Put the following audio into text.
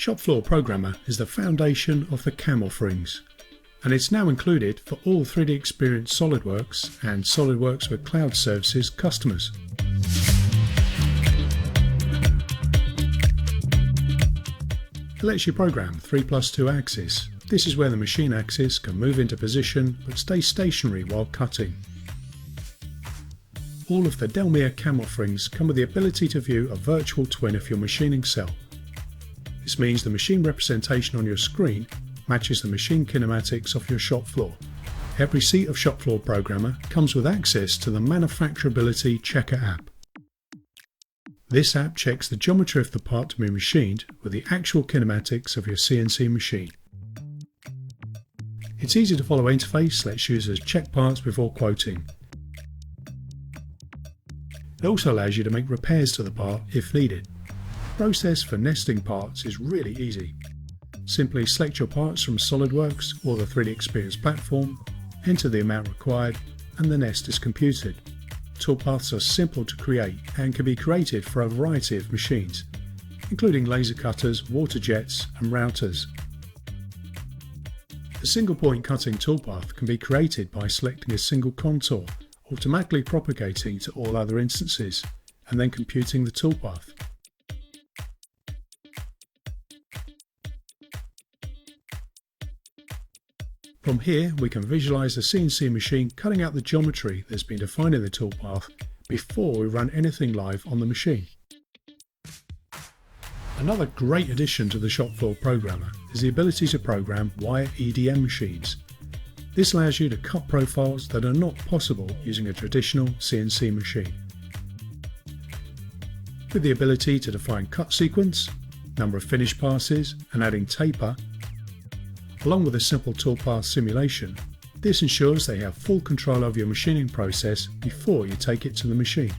Shopfloor Programmer is the foundation of the CAM offerings, and it's now included for all 3D Experience SolidWorks and SolidWorks with Cloud Services customers. It lets you program 3+2 axis. This is where the machine axis can move into position but stay stationary while cutting. All of the Delmia CAM offerings come with the ability to view a virtual twin of your machining cell. This means the machine representation on your screen matches the machine kinematics of your shop floor. Every seat of Shopfloor Programmer comes with access to the Manufacturability Checker app. This app checks the geometry of the part to be machined with the actual kinematics of your CNC machine. Its easy to follow interface lets users check parts before quoting. It also allows you to make repairs to the part if needed. The process for nesting parts is really easy. Simply select your parts from SolidWorks or the 3D Experience platform, enter the amount required, and the nest is computed. Toolpaths are simple to create and can be created for a variety of machines, including laser cutters, water jets, and routers. The single point cutting toolpath can be created by selecting a single contour, automatically propagating to all other instances, and then computing the toolpath. From here, we can visualize the CNC machine cutting out the geometry that's been defined in the toolpath before we run anything live on the machine. Another great addition to the Shopfloor Programmer is the ability to program wire EDM machines. This allows you to cut profiles that are not possible using a traditional CNC machine. With the ability to define cut sequence, number of finish passes, and adding taper, along with a simple toolpath simulation, this ensures they have full control of your machining process before you take it to the machine.